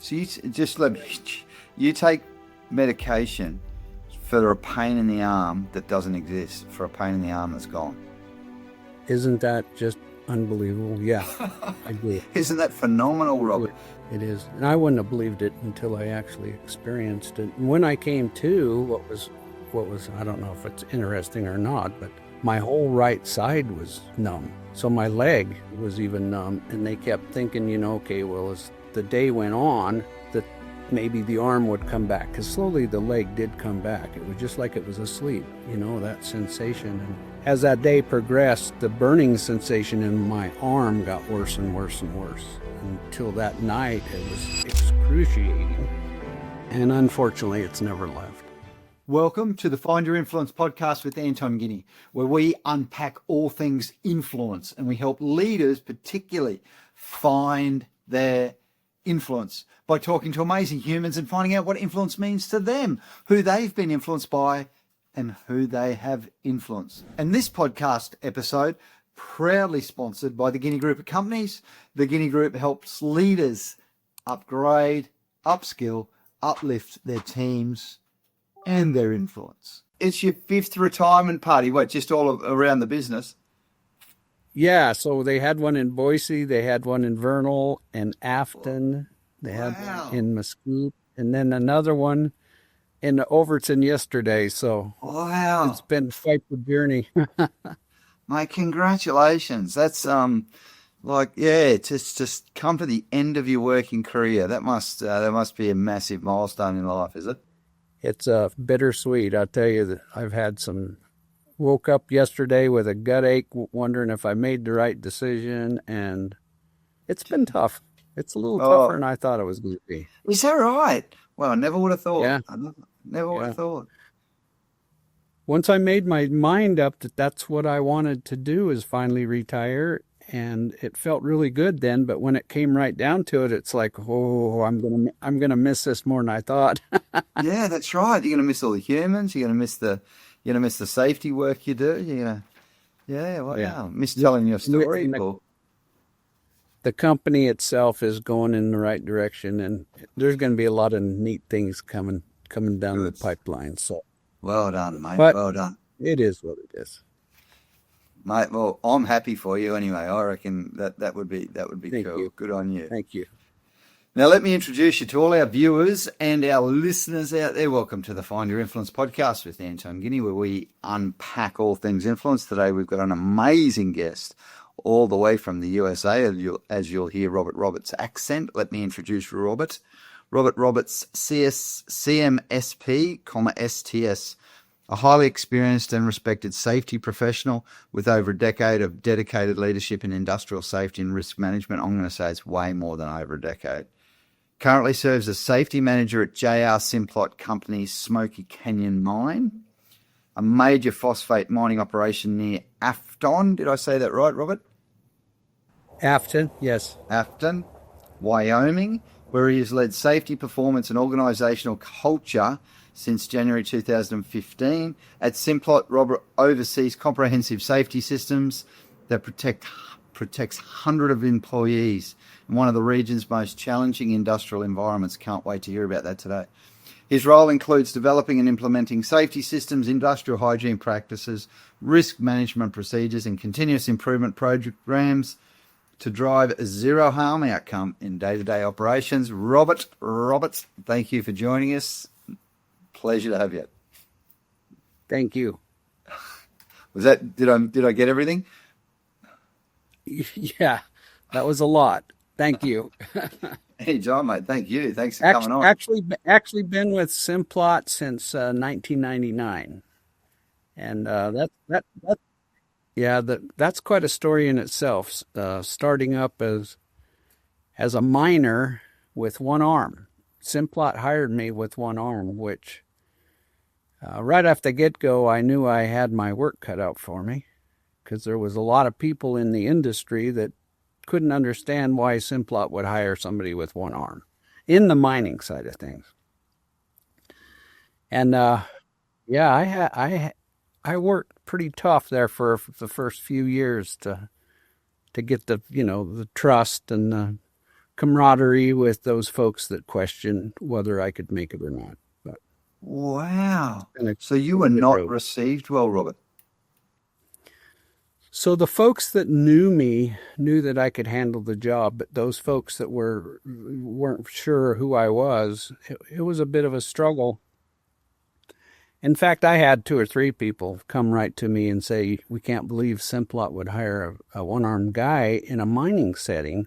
So you take medication for a pain in the arm that doesn't exist, for a pain in the arm that's gone. Isn't that just unbelievable? Yeah, I do. Isn't that phenomenal, Robert? It is. And I wouldn't have believed it until I actually experienced it. And when I came to, what was, I don't know if it's interesting or not, but my whole right side was numb. So my leg was even numb. And they kept thinking, okay, well, as the day went on, that maybe the arm would come back. Because slowly the leg did come back. It was just like it was asleep, that sensation. And as that day progressed, the burning sensation in my arm got worse and worse and worse. Until that night, it was excruciating. And unfortunately, it's never left. Welcome to the Find Your Influence podcast with Anton Guinea, where we unpack all things influence and we help leaders particularly find their influence by talking to amazing humans and finding out what influence means to them, who they've been influenced by, and who they have influenced. And this podcast episode, proudly sponsored by the Guinea Group of companies. The Guinea Group helps leaders upgrade, upskill, uplift their teams and their influence. It's your 5th retirement party, just all around the business? Yeah, so they had one in Boise, they had one in Vernal and Afton, they had one in Mesquite, and then another one in Overton yesterday. So It's been quite the journey. Mate, congratulations. That's just come to the end of your working career. That must be a massive milestone in life, is it? It's bittersweet. I'll tell you that woke up yesterday with a gut ache, wondering if I made the right decision, and it's been tough. It's a little tougher than I thought it was going to be. Is that right? Well, I never would have thought. Yeah. I never would have thought. Once I made my mind up that that's what I wanted to do, is finally retire, and it felt really good then. But when it came right down to it, it's like, I'm gonna miss this more than I thought. Yeah, that's right. You're gonna miss all the humans. You're gonna miss the safety work you do. Miss telling your story. The company itself is going in the right direction, and there's going to be a lot of neat things coming down the pipeline. So. Well done, mate. But well done. It is what it is. Mate, well, I'm happy for you anyway. I reckon that would be Thank cool. You. Good on you. Thank you. Now, let me introduce you to all our viewers and our listeners out there. Welcome to the Find Your Influence podcast with Anton Guinea, where we unpack all things influence. Today, we've got an amazing guest all the way from the USA, as you'll hear Robert Roberts' accent. Let me introduce Robert. Robert Roberts, CMSP, STS, a highly experienced and respected safety professional with over a decade of dedicated leadership in industrial safety and risk management. I'm going to say it's way more than over a decade. Currently serves as safety manager at JR Simplot Company's Smoky Canyon Mine, a major phosphate mining operation near Afton. Did I say that right, Robert? Afton, yes. Afton, Wyoming, where he has led safety, performance and organisational culture since January 2015. At Simplot, Robert oversees comprehensive safety systems that protects hundreds of employees in one of the region's most challenging industrial environments. Can't wait to hear about that today. His role includes developing and implementing safety systems, industrial hygiene practices, risk management procedures and continuous improvement programs to drive a zero harm outcome in day-to-day operations. Robert, thank you for joining us. Pleasure to have you. Thank you. Was that, did I get everything? Yeah, that was a lot. Thank you. Hey, John, mate, thank you. Thanks for coming on. Actually been with Simplot since 1999. And that's quite a story in itself. Starting up as a miner with one arm. Simplot hired me with one arm, which right off the get-go, I knew I had my work cut out for me, because there was a lot of people in the industry that couldn't understand why Simplot would hire somebody with one arm in the mining side of things. And I worked pretty tough there for the first few years to get the trust and the camaraderie with those folks that questioned whether I could make it or not. But Wow. and it- So you were not road. received well, Robert. So the folks that knew me knew that I could handle the job, but those folks that weren't sure who I was, it was a bit of a struggle. In fact, I had 2 or 3 people come right to me and say, "We can't believe Simplot would hire a one-armed guy in a mining setting."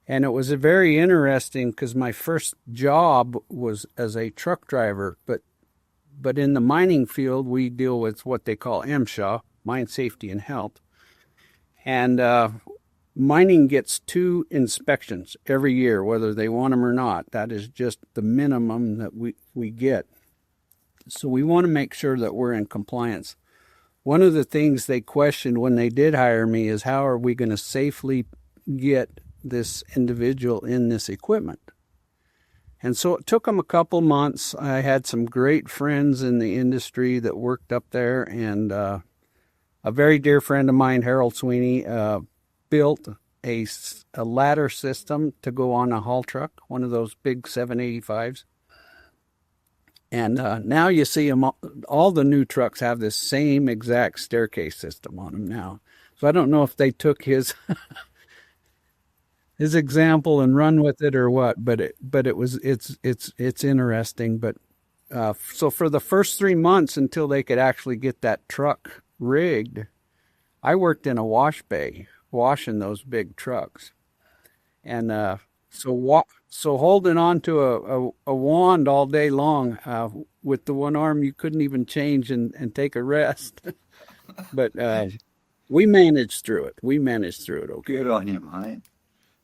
And it was a very interesting because my first job was as a truck driver, but in the mining field, we deal with what they call MSHA, Mine Safety and Health. And mining gets 2 inspections every year, whether they want them or not. That is just the minimum that we get. So we want to make sure that we're in compliance. One of the things they questioned when they did hire me is how are we going to safely get this individual in this equipment? And so it took them a couple months. I had some great friends in the industry that worked up there, and a very dear friend of mine, Harold Sweeney, built a ladder system to go on a haul truck, one of those big 785s. And now you see them, all the new trucks have this same exact staircase system on them now. So I don't know if they took his his example and run with it or what, but it's interesting. But so for the first 3 months until they could actually get that truck rigged, I worked in a wash bay washing those big trucks, and so holding on to a wand all day long with the one arm you couldn't even change and take a rest. But we managed through it. Okay. Good on you, mate.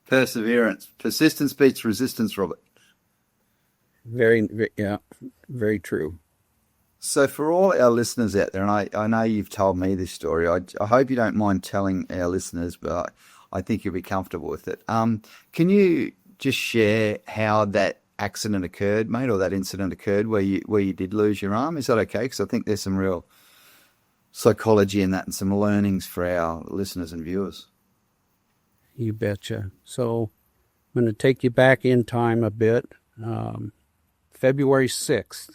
Perseverance. Persistence beats resistance, Robert. Very true. So for all our listeners out there, and I know you've told me this story, I hope you don't mind telling our listeners, but I think you'll be comfortable with it. Can you just share how that accident occurred, mate, or that incident occurred where you did lose your arm? Is that okay? Because I think there's some real psychology in that and some learnings for our listeners and viewers. You betcha. So I'm going to take you back in time a bit. February 6th,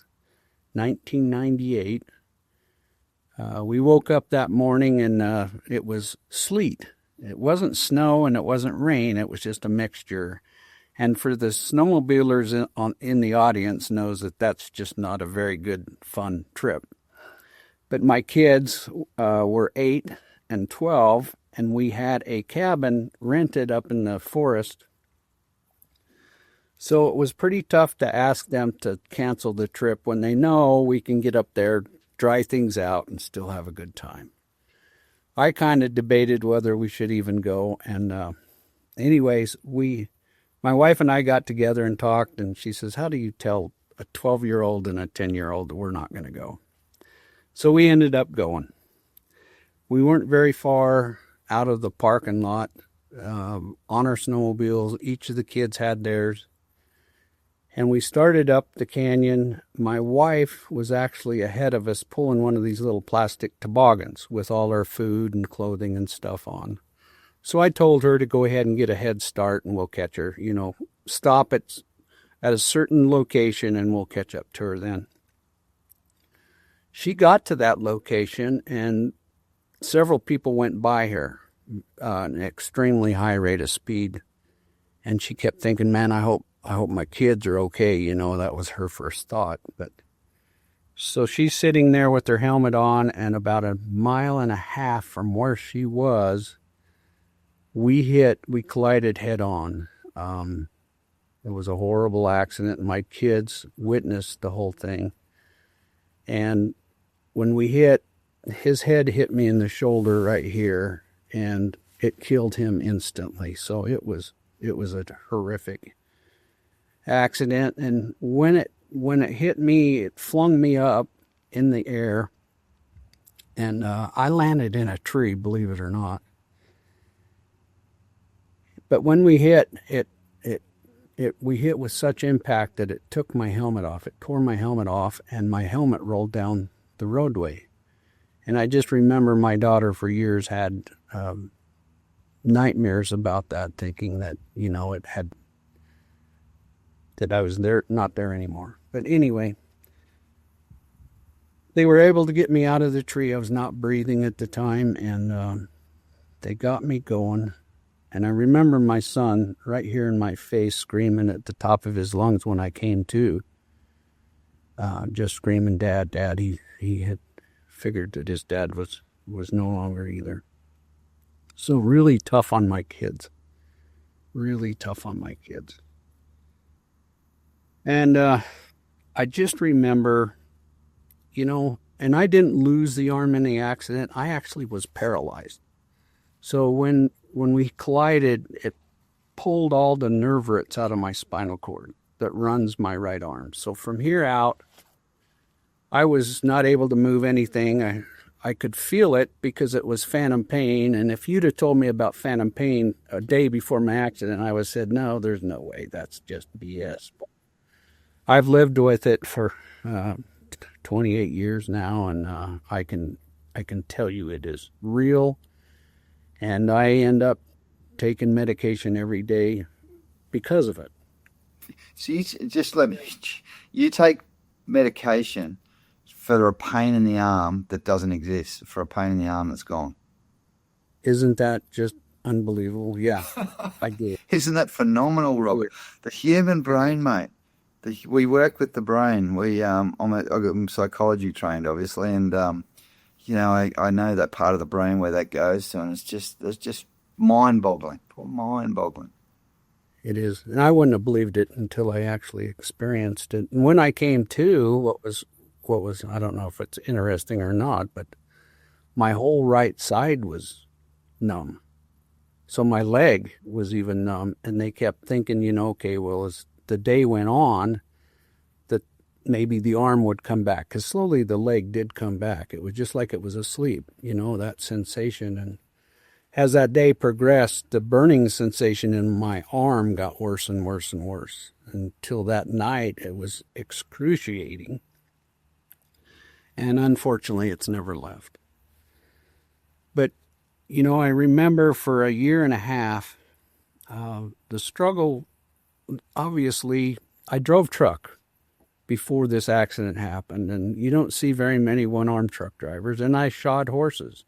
1998. We woke up that morning and it was sleet. It wasn't snow and it wasn't rain. It was just a mixture. And for the snowmobilers in the audience knows that that's just not a very good, fun trip. But my kids were 8 and 12, and we had a cabin rented up in the forest. So it was pretty tough to ask them to cancel the trip when they know we can get up there, dry things out, and still have a good time. I kind of debated whether we should even go. And anyways, my wife and I got together and talked, and she says, how do you tell a 12-year-old and a 10-year-old that we're not going to go? So we ended up going. We weren't very far out of the parking lot on our snowmobiles. Each of the kids had theirs. And we started up the canyon. My wife was actually ahead of us pulling one of these little plastic toboggans with all our food and clothing and stuff on. So I told her to go ahead and get a head start and we'll catch her. Stop at a certain location and we'll catch up to her then. She got to that location and several people went by her at an extremely high rate of speed. And she kept thinking, man, I hope my kids are okay. That was her first thought. But so she's sitting there with her helmet on, and about 1.5 miles from where she was, we collided head on. It was a horrible accident. My kids witnessed the whole thing. And when we hit, his head hit me in the shoulder right here, and it killed him instantly. So it was a horrific accident. And when it hit me, it flung me up in the air, and I landed in a tree, believe it or not. But when we hit, we hit with such impact that it took my helmet off. It tore my helmet off, and my helmet rolled down the roadway. And I just remember my daughter for years had nightmares about that, thinking that, that I was there, not there anymore. But anyway, they were able to get me out of the tree. I was not breathing at the time, and they got me going. And I remember my son right here in my face screaming at the top of his lungs when I came to, just screaming, "Dad, Dad." He had figured that his dad was no longer either. So really tough on my kids. Really tough on my kids. And I just remember, and I didn't lose the arm in the accident. I actually was paralyzed. So when we collided, it pulled all the nerve roots out of my spinal cord that runs my right arm. So from here out, I was not able to move anything. I could feel it because it was phantom pain. And if you'd have told me about phantom pain a day before my accident, I would have said, no, there's no way. That's just BS. I've lived with it for 28 years now, and I can tell you it is real. And I end up taking medication every day because of it. So you take medication for a pain in the arm that doesn't exist, for a pain in the arm that's gone. Isn't that just unbelievable? Yeah, I do. Isn't that phenomenal, Robert? The human brain, mate. We work with the brain. I'm psychology trained, obviously, and I know that part of the brain where that goes to, and it's just mind-boggling. Mind-boggling. It is, and I wouldn't have believed it until I actually experienced it. And when I came to, what was I don't know if it's interesting or not, but my whole right side was numb. So my leg was even numb, and they kept thinking, okay, well, as the day went on, that maybe the arm would come back, because slowly the leg did come back. It was just like it was asleep, that sensation. And as that day progressed, the burning sensation in my arm got worse and worse and worse, until that night it was excruciating. And unfortunately, it's never left. But, I remember for a year and a half, the struggle. Obviously, I drove truck before this accident happened, and you don't see very many one-armed truck drivers, and I shod horses.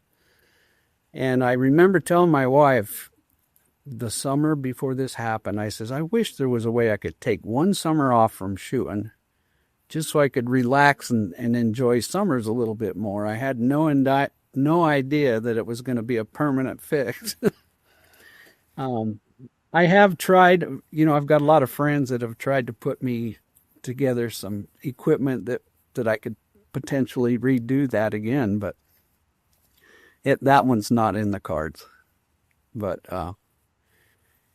And I remember telling my wife the summer before this happened, I says, I wish there was a way I could take one summer off from shooting just so I could relax and enjoy summers a little bit more. I had no idea that it was going to be a permanent fix. I have tried, I've got a lot of friends that have tried to put me together some equipment that I could potentially redo that again, but that one's not in the cards. But,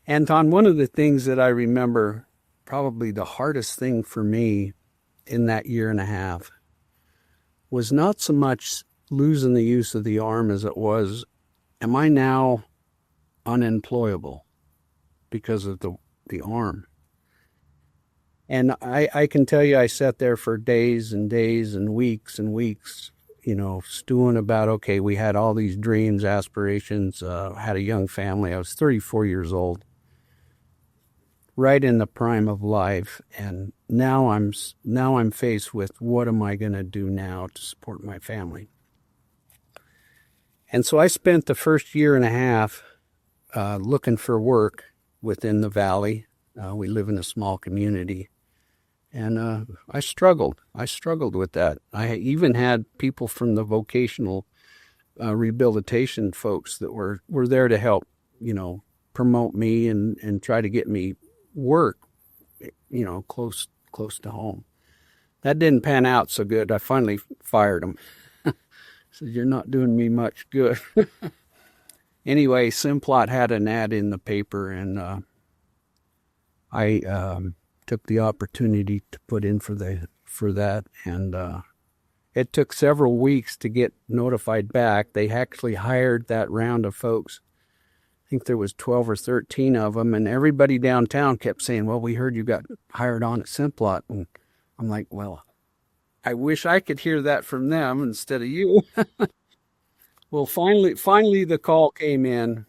Anton, one of the things that I remember, probably the hardest thing for me in that year and a half, was not so much losing the use of the arm as it was, am I now unemployable because of the arm? And I can tell you, I sat there for days and days and weeks, stewing about, okay, we had all these dreams, aspirations, had a young family. I was 34 years old, right in the prime of life. And now I'm faced with, what am I going to do now to support my family? And so I spent the first year and a half looking for work within the valley. We live in a small community. And I struggled with that. I even had people from the vocational rehabilitation folks that were there to help, promote me and try to get me work, close to home. That didn't pan out so good. I finally fired them. Said, you're not doing me much good. Anyway, Simplot had an ad in the paper, and I took the opportunity to put in for that, and it took several weeks to get notified back. They actually hired that round of folks. I think there was 12 or 13 of them, and everybody downtown kept saying, well, we heard you got hired on at Simplot. And I'm like, well, I wish I could hear that from them instead of you. Well, finally the call came in,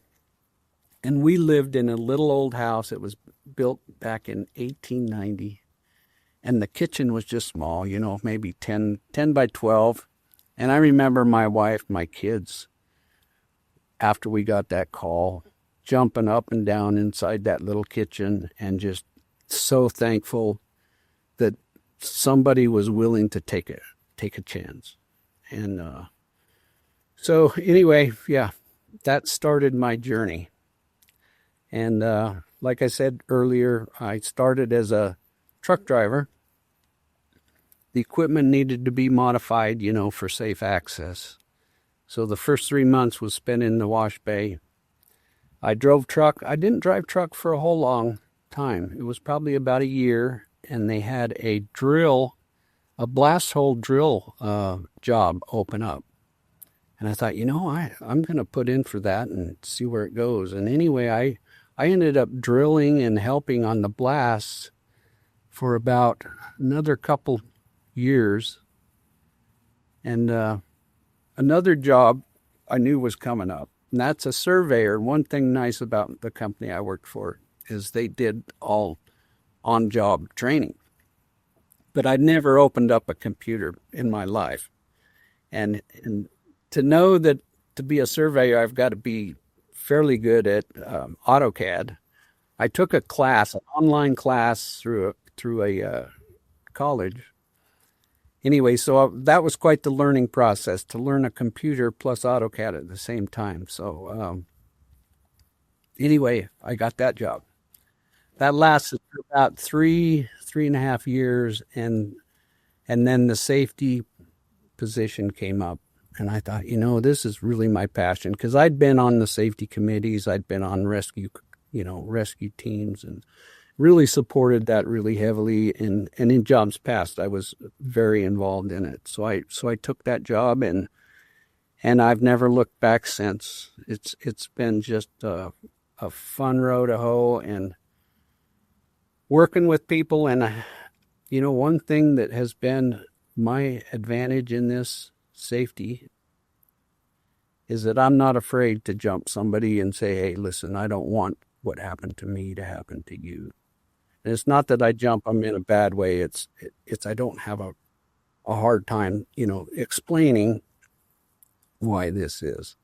And we lived in a little old house. It was built back in 1890. And the kitchen was just small, maybe 10 by 12. And I remember my wife, my kids, after we got that call, jumping up and down inside that little kitchen and just so thankful that somebody was willing to take a chance. And so anyway, yeah, that started my journey. And like I said earlier, I started as a truck driver. The equipment needed to be modified, for safe access. So the first 3 months was spent in the wash bay. I drove truck. I didn't drive truck for a whole long time. It was probably about a year, and they had a blast hole drill job open up. And I thought, I'm going to put in for that and see where it goes. And anyway, I ended up drilling and helping on the blasts for about another couple years. And another job I knew was coming up, and that's a surveyor. One thing nice about the company I worked for is they did all on-job training. But I'd never opened up a computer in my life. And to know that to be a surveyor, I've got to be fairly good at AutoCAD. I took a class, an online class through a college. Anyway, so that was quite the learning process, to learn a computer plus AutoCAD at the same time. So anyway, I got that job. That lasted for about three and a half years, and then the safety position came up. And I thought, this is really my passion, because I'd been on the safety committees, I'd been on rescue teams, and really supported that really heavily. And in jobs past, I was very involved in it. So I took that job, and I've never looked back since. It's been just a fun row to hoe, and working with people. And one thing that has been my advantage in this safety is that I'm not afraid to jump somebody and say, hey, listen, I don't want what happened to me to happen to you. And it's not that I jump them in a bad way. It's I don't have a hard time, explaining why this is.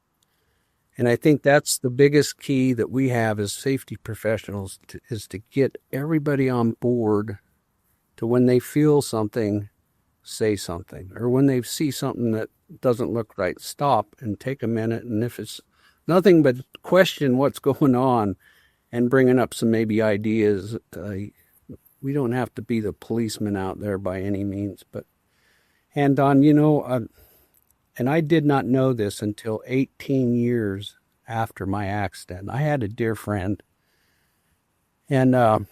And I think that's the biggest key that we have as safety professionals is to get everybody on board to, when they feel something, say something, or when they see something that doesn't look right, stop and take a minute. And if it's nothing but question what's going on and bringing up some maybe ideas, we don't have to be the policeman out there by any means. But, and on, and I did not know this until 18 years after my accident. I had a dear friend, and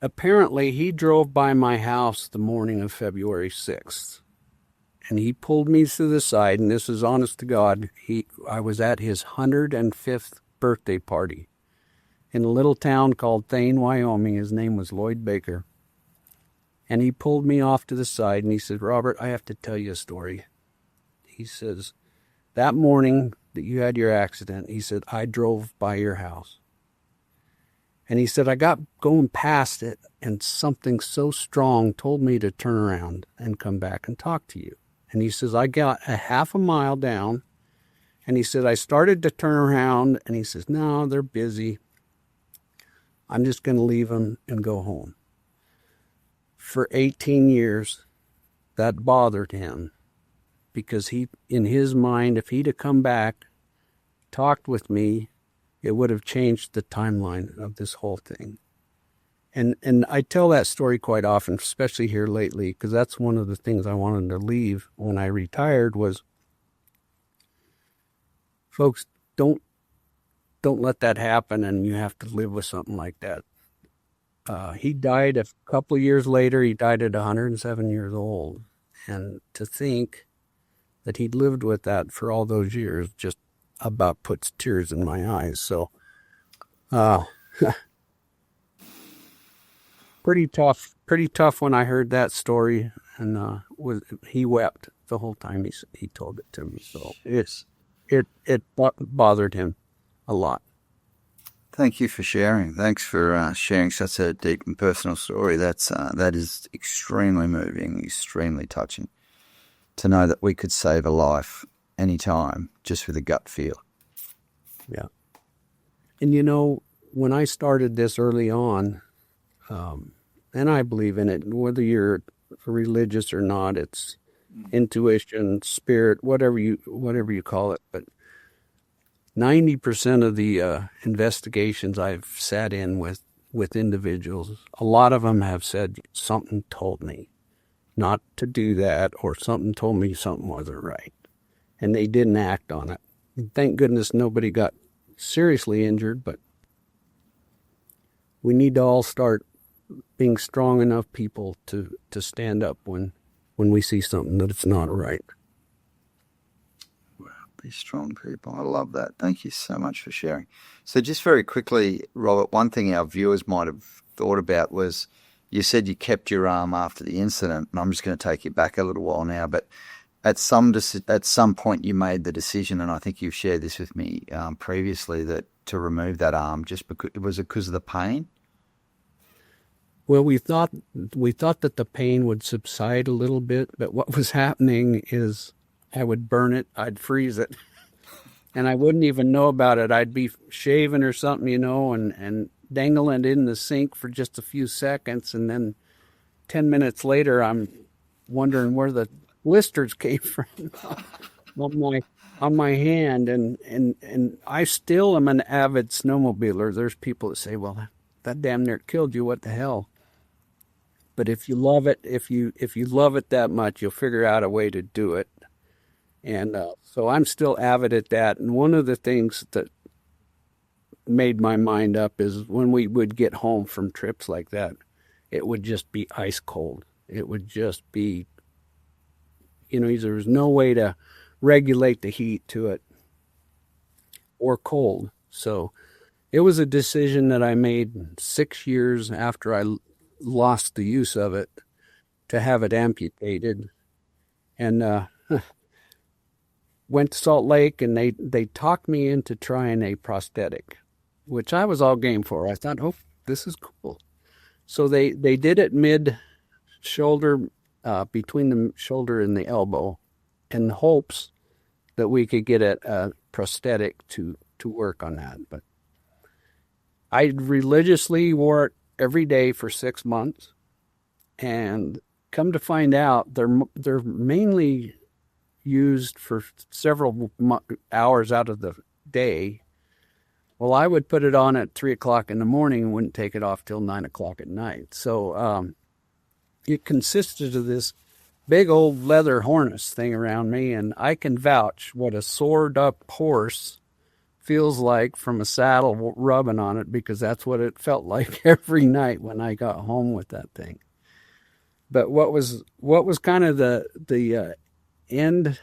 apparently he drove by my house the morning of February 6th, and he pulled me to the side, and this is honest to God, I was at his 105th birthday party in a little town called Thane, Wyoming. His name was Lloyd Baker. And he pulled me off to the side, and he said, Robert, I have to tell you a story. He says, that morning that you had your accident, he said, I drove by your house. And he said, I got going past it, and something so strong told me to turn around and come back and talk to you. And he says, I got a half a mile down, and he said, I started to turn around, and he says, no, they're busy. I'm just going to leave them and go home. For 18 years, that bothered him, because in his mind, if he'd have come back, talked with me, it would have changed the timeline of this whole thing. And I tell that story quite often, especially here lately, because that's one of the things I wanted to leave when I retired was, folks, don't let that happen, and you have to live with something like that. He died a couple of years later. He died at 107 years old. And to think that he'd lived with that for all those years just about puts tears in my eyes. So, pretty tough when I heard that story. And he wept the whole time he told it to me. So it bothered him a lot. Thank you for sharing. Thanks for sharing such a deep and personal story. That is extremely moving, extremely touching. To know that we could save a life anytime just with a gut feel. Yeah. And you know, when I started this early on, and I believe in it, whether you're religious or not, it's intuition, spirit, whatever you call it. But 90% of the investigations I've sat in with individuals, a lot of them have said something told me not to do that, or something told me something wasn't right, and they didn't act on it. Thank goodness nobody got seriously injured, but we need to all start being strong enough people to stand up when we see something that it's not right. Wow, be strong people. I love that. Thank you so much for sharing. So just very quickly, Robert, one thing our viewers might have thought about was you said you kept your arm after the incident, and I'm just going to take you back a little while now, but at some point you made the decision, and I think you've shared this with me previously, that to remove that arm just because of the pain? Well, we thought that the pain would subside a little bit, but what was happening is I would burn it, I'd freeze it, and I wouldn't even know about it. I'd be shaving or something, and dangling it in the sink for just a few seconds, and then 10 minutes later, I'm wondering where the blisters came from on my hand, and I still am an avid snowmobiler. There's people that say, "Well, that damn near killed you. What the hell?" But if you love it, if you love it that much, you'll figure out a way to do it. And so I'm still avid at that. And one of the things that made my mind up is when we would get home from trips like that, it would just be ice cold. It would just be, there was no way to regulate the heat to it or cold. So it was a decision that I made 6 years after I lost the use of it to have it amputated, and went to Salt Lake, and they talked me into trying a prosthetic, which I was all game for. I thought, oh, this is cool. So they did it mid-shoulder, between the shoulder and the elbow, in hopes that we could get a prosthetic to work on that. But I religiously wore it every day for 6 months, and come to find out, they're mainly used for several hours out of the day. Well, I would put it on at 3 o'clock in the morning and wouldn't take it off till 9 o'clock at night. So it consisted of this big old leather harness thing around me, and I can vouch what a sored up horse feels like from a saddle rubbing on it, because that's what it felt like every night when I got home with that thing. But what was kind of the end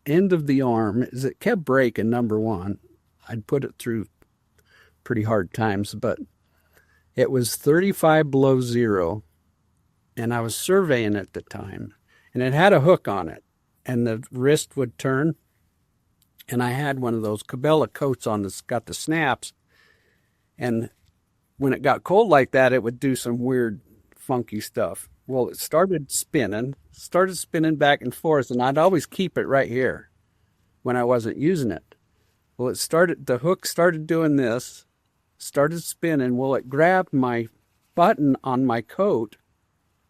of the arm is it kept breaking. Number one, I'd put it through pretty hard times, but it was 35 below zero, and I was surveying at the time, and it had a hook on it, and the wrist would turn, and I had one of those Cabela coats on that's got the snaps, and when it got cold like that, it would do some weird, funky stuff. Well, it started spinning back and forth, and I'd always keep it right here when I wasn't using it. Well, the hook started doing this, started spinning. Well, it grabbed my button on my coat,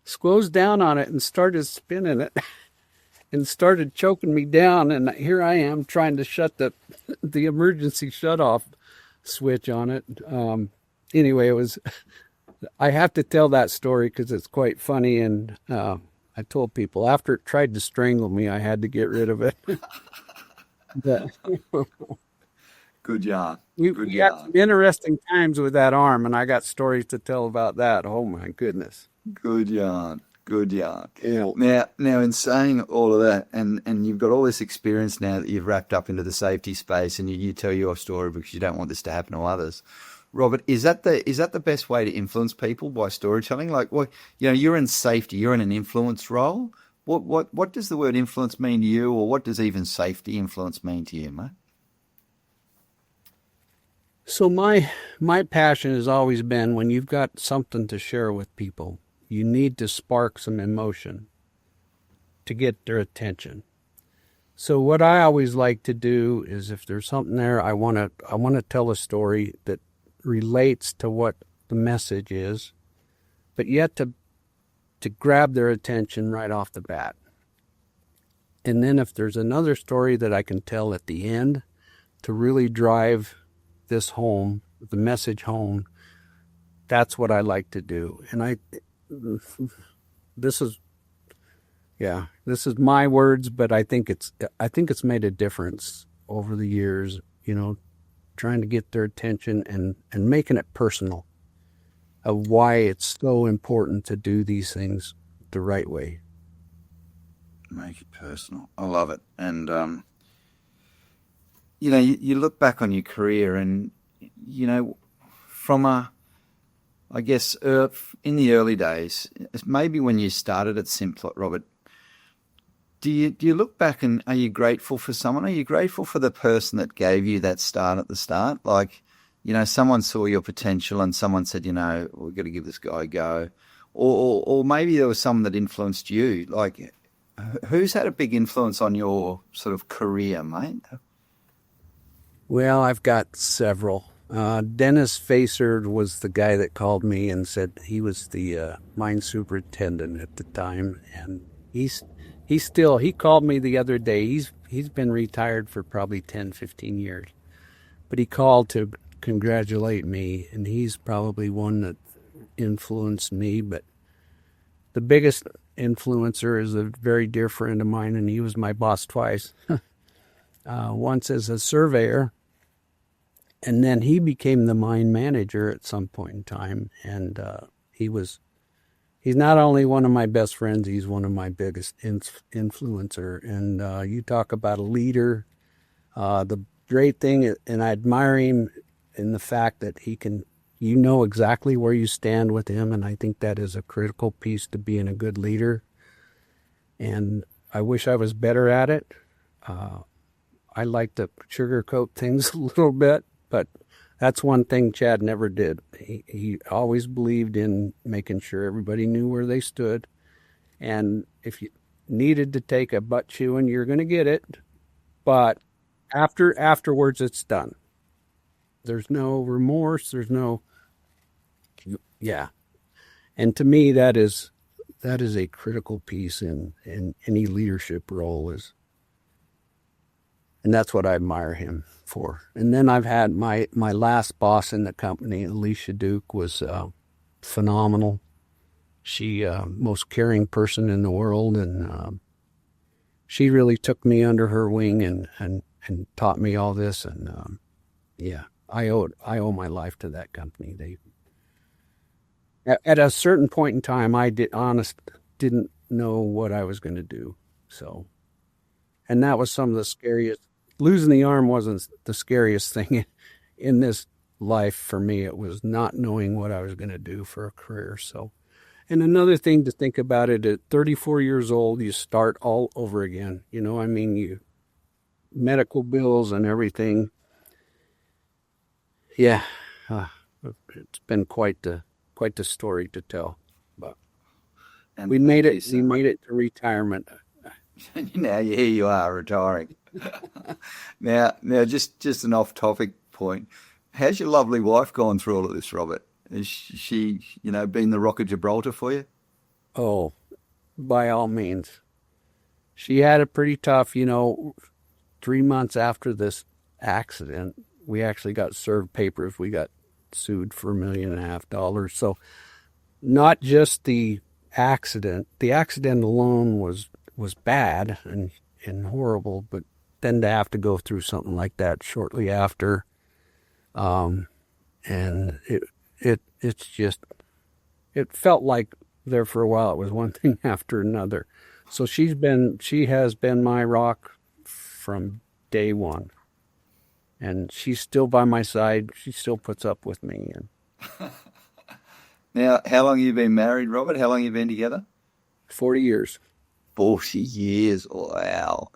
squoze down on it, and started spinning it and started choking me down. And here I am trying to shut the emergency shut-off switch on it. Anyway, I have to tell that story because it's quite funny. And I told people after it tried to strangle me, I had to get rid of it. Good job. We had some interesting times with that arm, and I got stories to tell about that. Oh, my goodness. Good yarn. Yeah. Now, in saying all of that, and you've got all this experience now that you've wrapped up into the safety space, and you tell your story because you don't want this to happen to others. Robert, is that the best way to influence people, by storytelling? Like, well, you're in safety, you're in an influence role. What does the word influence mean to you, or what does even safety influence mean to you, mate? So my passion has always been when you've got something to share with people, you need to spark some emotion to get their attention. So what I always like to do is if there's something there, I want to tell a story that relates to what the message is, but yet to grab their attention right off the bat. And then if there's another story that I can tell at the end to really drive this home, the message home, that's what I like to do. And this is my words, but I think it's made a difference over the years, trying to get their attention and making it personal of why it's so important to do these things the right way. Make it personal. I love it. And, you look back on your career and, from I guess, in the early days, maybe when you started at Simplot, Robert, do you look back and are you grateful for someone? Are you grateful for the person that gave you that start at the start? Like, someone saw your potential and someone said, we've got to give this guy a go. Or maybe there was someone that influenced you. Like, who's had a big influence on your sort of career, mate? Well, I've got several. Dennis Facer was the guy that called me and said he was the mine superintendent at the time, and he called me the other day. He's been retired for probably 10, 15 years, but he called to congratulate me, and he's probably one that influenced me. But the biggest influencer is a very dear friend of mine, and he was my boss twice. Once as a surveyor, and then he became the mine manager at some point in time. And he's not only one of my best friends, he's one of my biggest influencer. And you talk about a leader. The great thing, and I admire him in the fact that you know exactly where you stand with him, and I think that is a critical piece to being a good leader. And I wish I was better at it. I like to sugarcoat things a little bit, but that's one thing Chad never did. He always believed in making sure everybody knew where they stood. And if you needed to take a butt chewing, you're going to get it. But afterwards, it's done. There's no remorse. Yeah. And to me, that is a critical piece in any leadership role and that's what I admire him for. And then I've had my last boss in the company, Alicia Duke, was phenomenal. She most caring person in the world, and she really took me under her wing and taught me all this. And I owe my life to that company. At a certain point in time, I didn't know what I was going to do. So, and that was some of the scariest. Losing the arm wasn't the scariest thing in this life for me. It was not knowing what I was going to do for a career. So, and another thing to think about it, at 34 years old, you start all over again. You medical bills and everything. Yeah, it's been quite the story to tell. But and we made it. We made it to retirement. Now here you are retiring. now, just an off-topic point. How's your lovely wife gone through all of this, Robert? Has she, been the Rock of Gibraltar for you? Oh, by all means. She had it pretty tough. 3 months after this accident, we actually got served papers. We got sued for $1.5 million. So not just the accident. The accident alone was bad and horrible, but then to have to go through something like that shortly after, and it's just, it felt like there for a while it was one thing after another. So she has been my rock from day one, and she's still by my side. She still puts up with me. And now, how long have you been married, Robert? How long have you been together? 40 years. 40 years. Wow.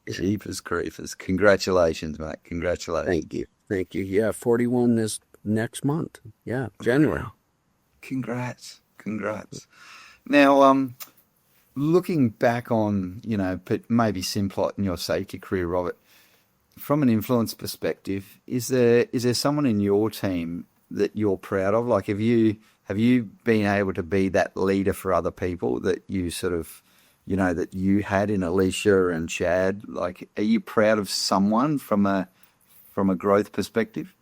Jeepers creepers. Congratulations, mate. Congratulations. Thank you. Thank you. Yeah, 41 this next month. Yeah, January. Wow. Congrats. Now, looking back on, maybe Simplot in your safety career, Robert, from an influence perspective, is there someone in your team that you're proud of? Like, have you been able to be that leader for other people that you sort of, that you had in Alicia and Chad? Like, are you proud of someone from a growth perspective?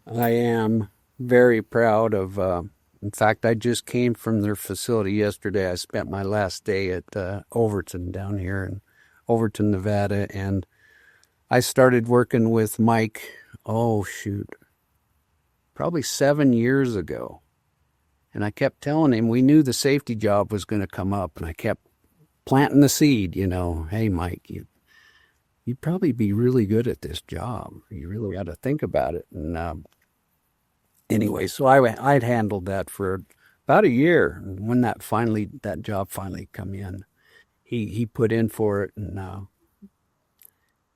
I am very proud of, in fact, I just came from their facility yesterday. I spent my last day at Overton down here in Overton, Nevada, and I started working with Mike, probably 7 years ago. And I kept telling him, we knew the safety job was going to come up, and I kept planting the seed, hey, Mike, you'd probably be really good at this job. You really got to think about it. And anyway, so I'd handled that for about a year. And when that job finally come in, he put in for it, and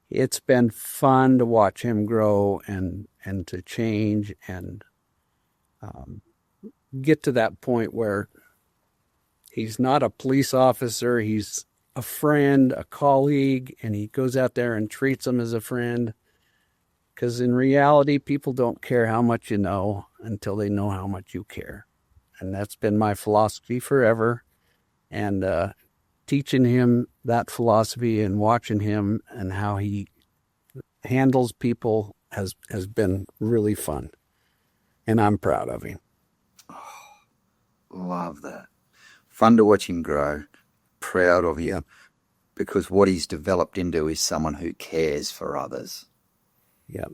it's been fun to watch him grow and to change and get to that point where he's not a police officer, he's a friend, a colleague, and he goes out there and treats them as a friend. Because in reality, people don't care how much you know until they know how much you care. And that's been my philosophy forever. And teaching him that philosophy and watching him and how he handles people has been really fun. And I'm proud of him. Love that. Fun to watch him grow. Proud of him. Because what he's developed into is someone who cares for others. Yeah.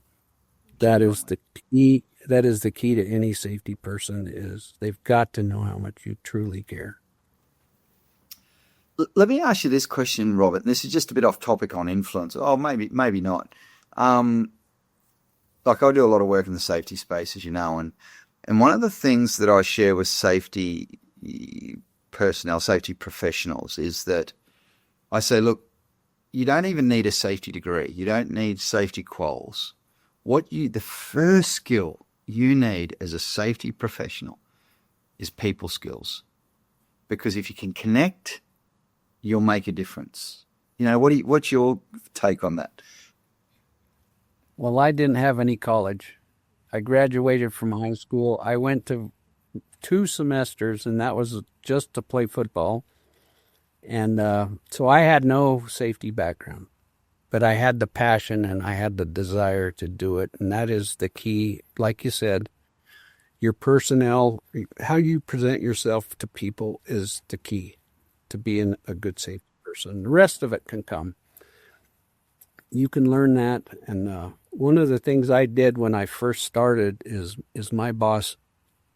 That is the key. That is the key to any safety person, is they've got to know how much you truly care. Let me ask you this question, Robert. This is just a bit off topic on influence. Oh, maybe not. Like, I do a lot of work in the safety space, as you know, and one of the things that I share with safety personnel, safety professionals, is that I say, look, you don't even need a safety degree. You don't need safety quals. The first skill you need as a safety professional is people skills. Because if you can connect, you'll make a difference. What's your take on that? Well, I didn't have any college. I graduated from high school. I went to 2 semesters, and that was just to play football. And so I had no safety background, but I had the passion and I had the desire to do it. And that is the key. Like you said, your personnel, how you present yourself to people is the key to being a good safety person. The rest of it can come. You can learn that. And one of the things I did when I first started is my boss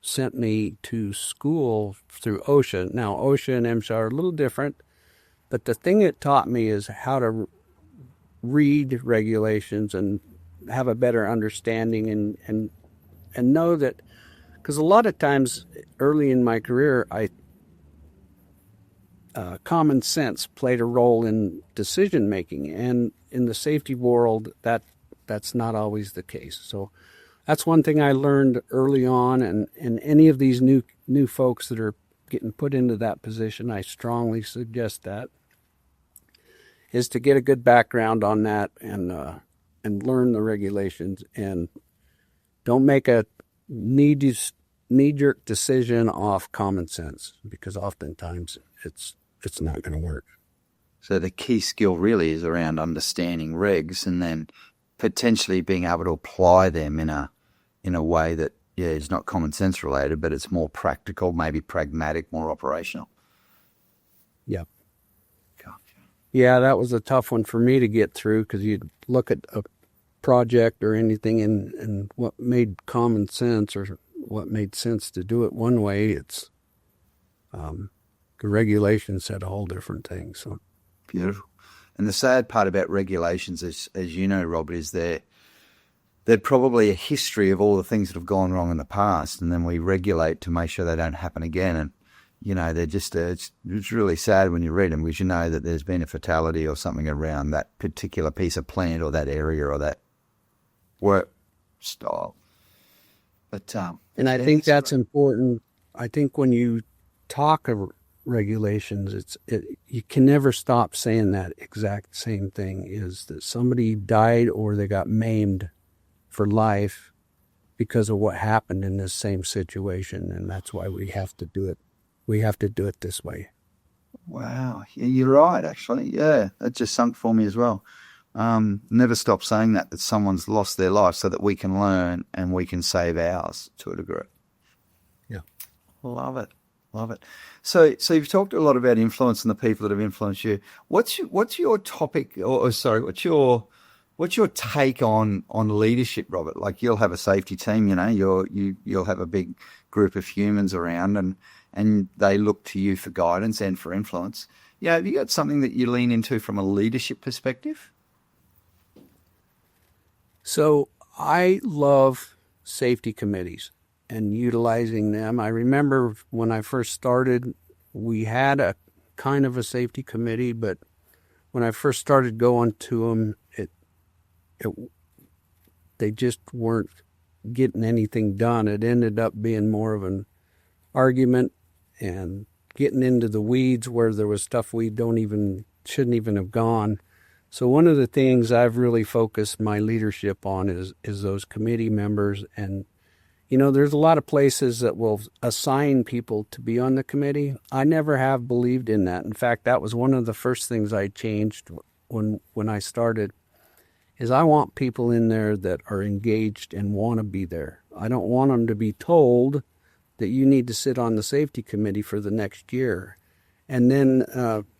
sent me to school through OSHA. Now, OSHA and MSHA are a little different, but the thing it taught me is how to read regulations and have a better understanding and know that, because a lot of times early in my career, common sense played a role in decision making, and in the safety world, that's not always the case. So that's one thing I learned early on, and any of these new folks that are getting put into that position, I strongly suggest that, is to get a good background on that and learn the regulations, and don't make a knee-jerk decision off common sense, because oftentimes it's not going to work. So the key skill really is around understanding regs and then potentially being able to apply them in a way that, is not common sense related, but it's more practical, maybe pragmatic, more operational. Yep. Gotcha. Yeah, that was a tough one for me to get through, because you'd look at a project or anything and what made common sense or what made sense to do it one way, it's the regulations said a whole different thing. So beautiful. And the sad part about regulations, as you know, Robert, is they're probably a history of all the things that have gone wrong in the past, and then we regulate to make sure they don't happen again. And they're just, it's really sad when you read them because you know that there's been a fatality or something around that particular piece of plant or that area or that work style. But, and I think that's important. I think when you talk of regulations, you can never stop saying that exact same thing, is that somebody died or they got maimed for life because of what happened in this same situation, and that's why we have to do it. We have to do it this way. Wow, you're right, actually. Yeah, that just sunk for me as well. Never stop saying that someone's lost their life so that we can learn and we can save ours to a degree. Yeah. Love it. Love it. So you've talked a lot about influence and the people that have influenced you. What's your topic, what's your take on leadership, Robert? Like, you'll have a safety team, you'll have a big group of humans around and they look to you for guidance and for influence. Yeah, have you got something that you lean into from a leadership perspective? So I love safety committees and utilizing them. I remember when I first started, we had a kind of a safety committee, but when I first started going to them, they just weren't getting anything done. It ended up being more of an argument and getting into the weeds where there was stuff we shouldn't even have gone. So one of the things I've really focused my leadership on is those committee members. And, there's a lot of places that will assign people to be on the committee. I never have believed in that. In fact, that was one of the first things I changed when I started, is I want people in there that are engaged and want to be there. I don't want them to be told that you need to sit on the safety committee for the next year. And then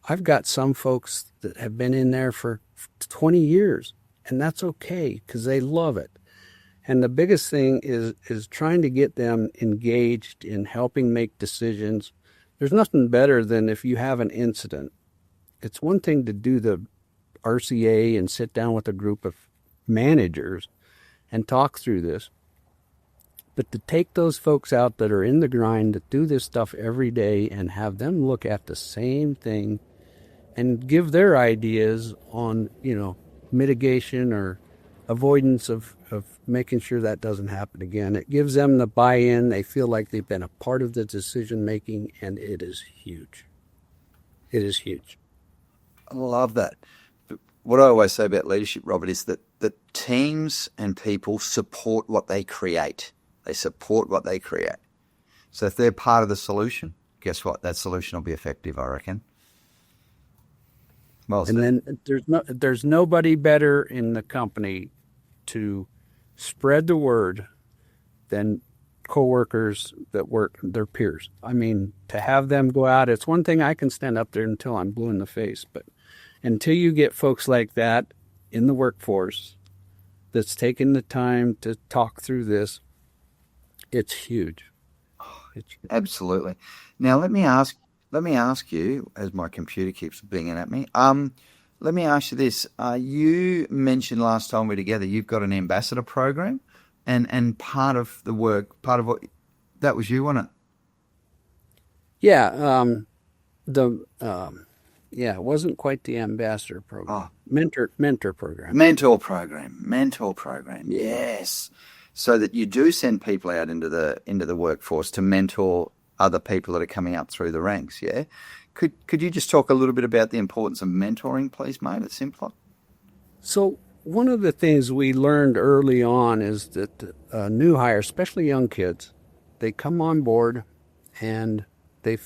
I've got some folks that have been in there for 20 years, and that's okay because they love it. And the biggest thing is trying to get them engaged in helping make decisions. There's nothing better than if you have an incident. It's one thing to do the RCA and sit down with a group of managers and talk through this, but to take those folks out that are in the grind, that do this stuff every day, and have them look at the same thing and give their ideas on, mitigation or avoidance of making sure that doesn't happen again. It gives them the buy-in. They feel like they've been a part of the decision-making, and it is huge. It is huge. I love that. What I always say about leadership, Robert, is that teams and people support what they create. They support what they create. So if they're part of the solution, guess what? That solution will be effective, I reckon. Well said. And then there's nobody better in the company to spread the word than coworkers that work, their peers. I mean, to have them go out, it's one thing I can stand up there until I'm blue in the face, but until you get folks like that in the workforce that's taking the time to talk through this, it's huge. Absolutely. Now, let me ask you, as my computer keeps binging at me, let me ask you this. You mentioned last time we were together, you've got an ambassador program, and part of the work, part of what, that was you, wasn't it? Yeah. It wasn't quite the ambassador program. Mentor program. Mentor program. Yes. So that you do send people out into the workforce to mentor other people that are coming up through the ranks, yeah? Could you just talk a little bit about the importance of mentoring, please, mate, at Simplot? So one of the things we learned early on is that new hires, especially young kids, they come on board and they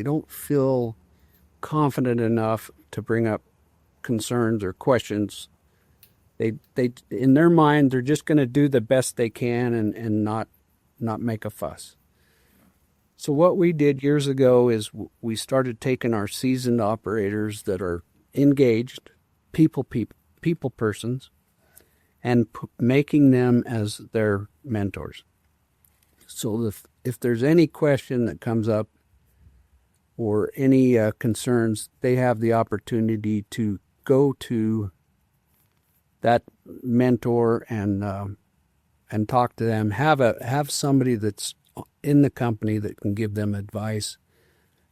don't feel confident enough to bring up concerns or questions. They in their mind, they're just going to do the best they can and not make a fuss. So what we did years ago is we started taking our seasoned operators that are engaged, people persons, and making them as their mentors. So if there's any question that comes up or any concerns, they have the opportunity to go to that mentor and talk to them. Have somebody that's in the company that can give them advice.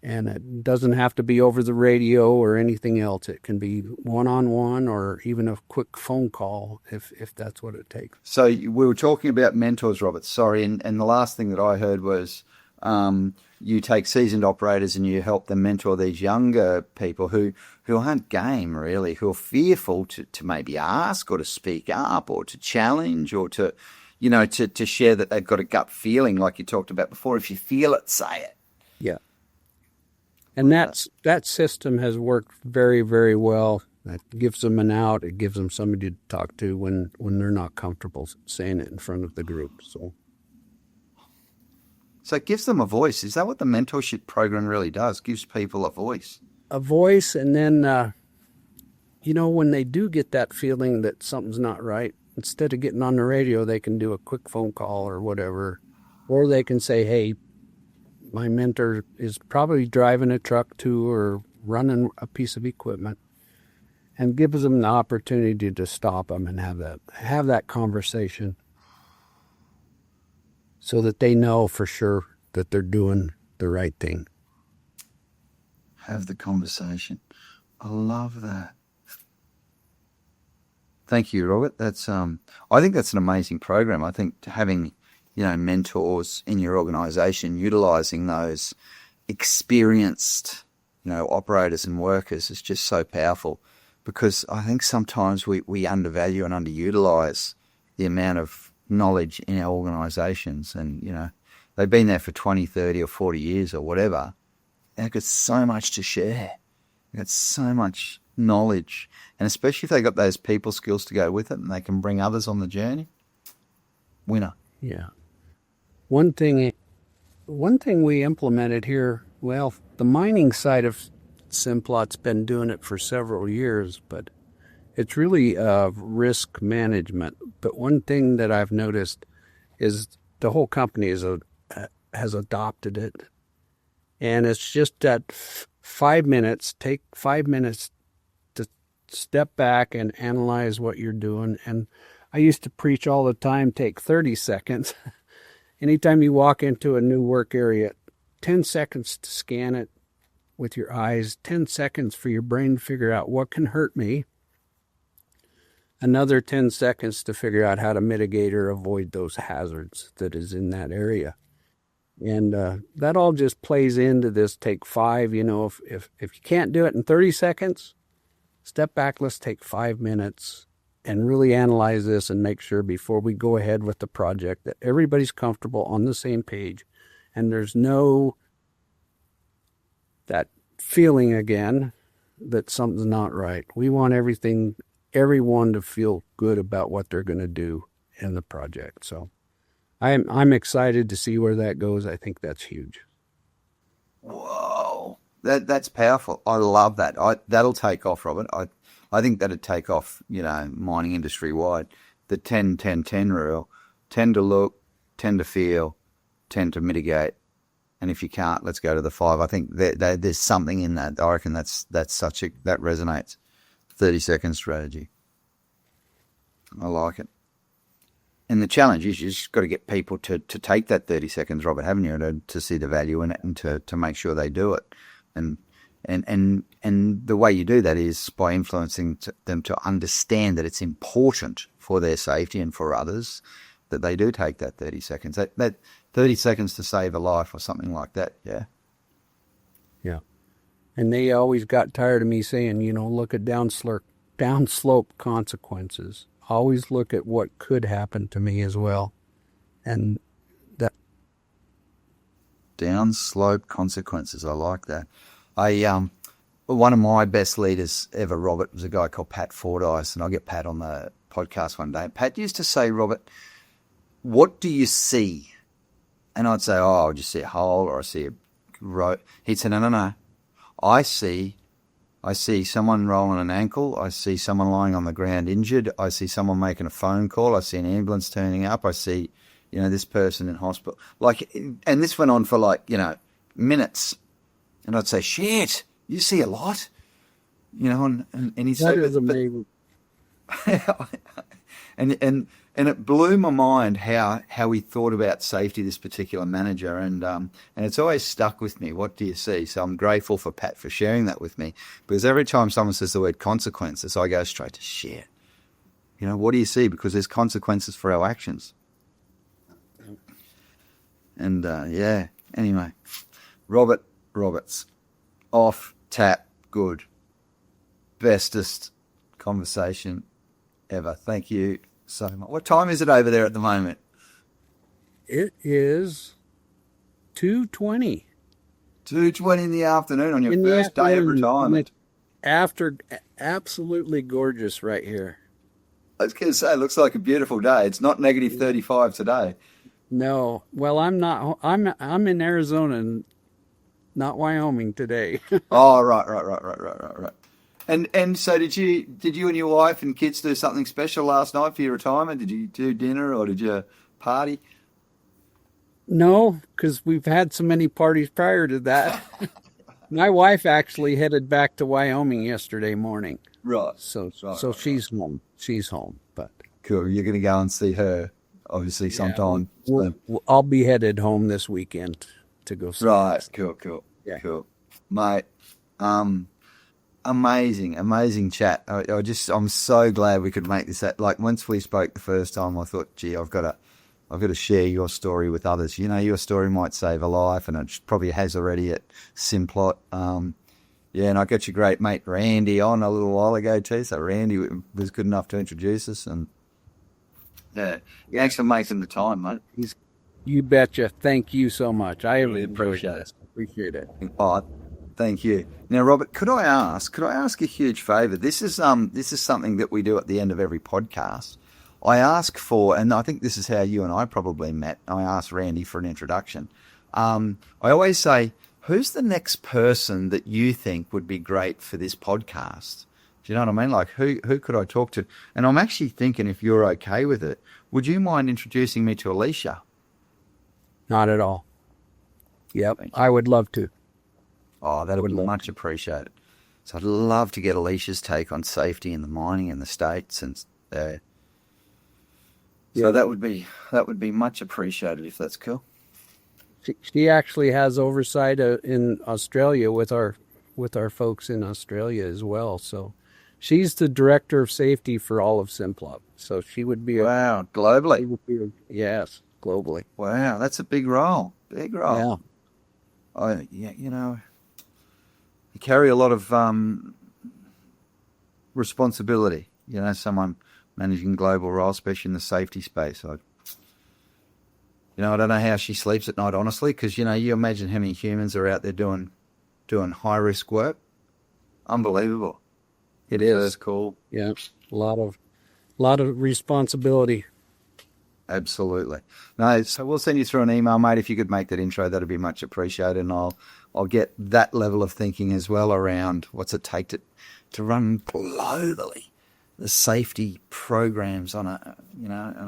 And it doesn't have to be over the radio or anything else. It can be one-on-one or even a quick phone call if that's what it takes. So we were talking about mentors, Robert. Sorry, and the last thing that I heard was you take seasoned operators and you help them mentor these younger people who aren't game, really, who are fearful to maybe ask or to speak up or to challenge or to, to share that they've got a gut feeling like you talked about before. If you feel it, say it. Yeah. And that system has worked very, very well. That gives them an out. It gives them somebody to talk to when they're not comfortable saying it in front of the group. So it gives them a voice. Is that what the mentorship program really does? Gives people a voice. A voice, and then, when they do get that feeling that something's not right, instead of getting on the radio, they can do a quick phone call or whatever. Or they can say, hey, my mentor is probably driving a truck too or running a piece of equipment, and gives them the opportunity to stop them and have that conversation so that they know for sure that they're doing the right thing. Have the conversation. I love that. Thank you, Robert. I think that's an amazing program. I think having mentors in your organization, utilizing those experienced, operators and workers is just so powerful, because I think sometimes we undervalue and underutilize the amount of knowledge in our organizations. And, they've been there for 20, 30 or 40 years or whatever. And they've got so much to share. They've got so much knowledge. And especially if they've got those people skills to go with it and they can bring others on the journey, winner. Yeah. One thing we implemented here, well, the mining side of Simplot's been doing it for several years, but it's really risk management. But one thing that I've noticed is the whole company has adopted it. And it's just that 5 minutes, take 5 minutes to step back and analyze what you're doing. And I used to preach all the time, take 30 seconds. Anytime you walk into a new work area, 10 seconds to scan it with your eyes, 10 seconds for your brain to figure out what can hurt me, another 10 seconds to figure out how to mitigate or avoid those hazards that is in that area. And that all just plays into this take 5. If you can't do it in 30 seconds, step back, let's take 5 minutes and really analyze this and make sure before we go ahead with the project that everybody's comfortable on the same page and there's no that feeling again that something's not right. We want everyone to feel good about what they're going to do in the project. So I'm excited to see where that goes. I think that's huge. Whoa, that's powerful. I love that. That'll take off, Robert. I think that'd take off, mining industry wide. The 10-10-10 rule: 10 to look, 10 to feel, 10 to mitigate, and if you can't, let's go to the 5. I think there's something in that. I reckon that resonates. 30-second strategy. I like it. And the challenge is you just got to get people to take that 30 seconds, Robert, haven't you, to see the value in it and to make sure they do it. And the way you do that is by influencing them to understand that it's important for their safety and for others that they do take that 30 seconds. That 30 seconds to save a life or something like that, yeah? Yeah. And they always got tired of me saying, look at downslope consequences. Always look at what could happen to me as well. And that downslope consequences, I like that. One of my best leaders ever, Robert, was a guy called Pat Fordyce, and I'll get Pat on the podcast one day. Pat used to say, Robert, what do you see? And I'd say, I just see a hole or I see a rope. He'd say, no. I see someone rolling an ankle. I see someone lying on the ground injured. I see someone making a phone call. I see an ambulance turning up. I see, this person in hospital. And this went on for minutes. And I'd say, shit, you see a lot. And he said, that is amazing. And it blew my mind how he thought about safety, this particular manager, and it's always stuck with me. What do you see? So I'm grateful for Pat for sharing that with me, because every time someone says the word consequences, I go straight to shit. You know, what do you see? Because there's consequences for our actions. And yeah, anyway, Roberts, off tap, good, bestest conversation ever. Thank you so much. What time is it over there at the moment? It is 2:20. 2:20 in the afternoon on your first day of retirement. After absolutely gorgeous right here. I was going to say, it looks like a beautiful day. It's not negative 35 today. No, well, I'm not. I'm in Arizona, and not Wyoming today. Oh, right. And so did you and your wife and kids do something special last night for your retirement? Did you do dinner or did you party? No, because we've had so many parties prior to that. My wife actually headed back to Wyoming yesterday morning. Right. So she's home. She's home, but cool. You're going to go and see her, obviously, sometime. I'll be headed home this weekend to go see her. Right. Cool. Yeah. Cool, mate. Amazing chat. I'm so glad we could make this. Like once we spoke the first time, I thought, gee, I've got to share your story with others. You know, your story might save a life, and it probably has already at Simplot. Yeah, and I got your great mate Randy on a little while ago too. So Randy was good enough to introduce us, and yeah, thanks for making the time, mate. You betcha. Thank you so much. I really appreciate it. Appreciate it. Oh, thank you. Now, Robert, could I ask a huge favour? This is something that we do at the end of every podcast. I ask for, and I think this is how you and I probably met. I asked Randy for an introduction. I always say, who's the next person that you think would be great for this podcast? Do you know what I mean? Like, who could I talk to? And I'm actually thinking, if you're okay with it, would you mind introducing me to Alicia? Not at all. Yep, I would love to. Oh, that would be much appreciated. So I'd love to get Alicia's take on safety in the mining in the States, and so that would be much appreciated if that's cool. She actually has oversight in Australia with our folks in Australia as well. So she's the director of safety for all of Simplot. So she would be globally. Yes, globally. Wow, that's a big role. Big role. Yeah. Yeah, you know, you carry a lot of responsibility. You know, someone managing global role, especially in the safety space. I don't know how she sleeps at night, honestly, because, you know, you imagine how many humans are out there doing high-risk work. Unbelievable. It is. That's cool. Yeah, a lot of responsibility. Absolutely. No, so we'll send you through an email, mate. If you could make that intro, that'd be much appreciated, and I'll get that level of thinking as well around what's it take to run globally the safety programs on a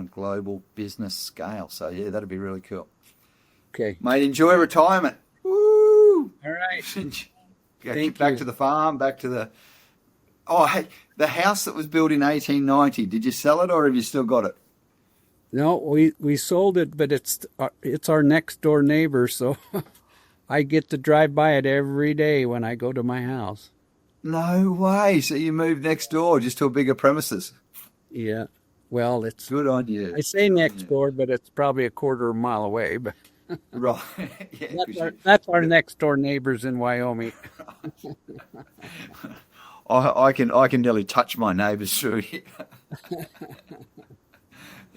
global business scale. So yeah, that'd be really cool. Okay, mate, enjoy retirement. Woo! All right. Back to the farm, back to the. Oh, hey, the house that was built in 1890. Did you sell it, or have you still got it? No, we sold it, but it's our next door neighbor, so I get to drive by it every day when I go to my house. No way. So you moved next door, just to a bigger premises? Yeah. Well, it's good on you. I say next door, but it's probably a quarter of a mile away. But right. Yeah, that's our next door neighbors in Wyoming. I can nearly touch my neighbours through here.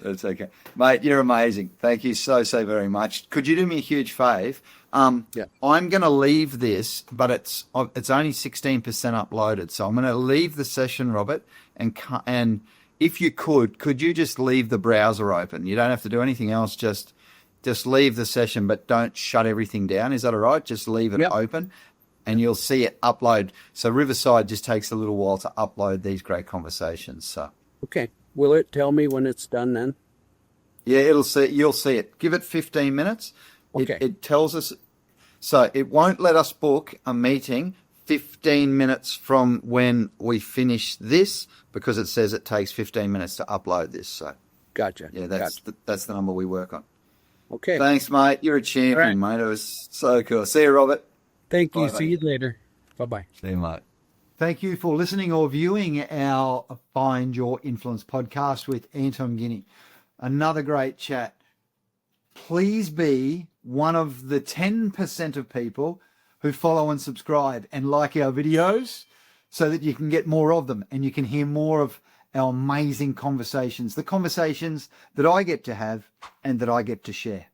That's okay. Mate, you're amazing. Thank you so very much. Could you do me a huge favour? Yeah. I'm going to leave this, but it's only 16% uploaded. So I'm going to leave the session, Robert, and if you could you just leave the browser open? You don't have to do anything else. Just leave the session, but don't shut everything down. Is that all right? Just leave it open, and you'll see it upload. So Riverside just takes a little while to upload these great conversations. So okay. Will it tell me when it's done then? Yeah, you'll see it. Give it 15 minutes. Okay. It tells us, so it won't let us book a meeting 15 minutes from when we finish this, because it says it takes 15 minutes to upload this. So, Gotcha. yeah, that's the number we work on. Okay. Thanks, mate. You're a champion, mate. It was so cool. See you, Robert. Thank you. Bye, See mate. you later. Bye-bye. See you, mate. Thank you for listening or viewing our Find Your Influence podcast with Anton Guinea. Another great chat. Please be one of the 10% of people who follow and subscribe and like our videos so that you can get more of them and you can hear more of our amazing conversations, the conversations that I get to have and that I get to share.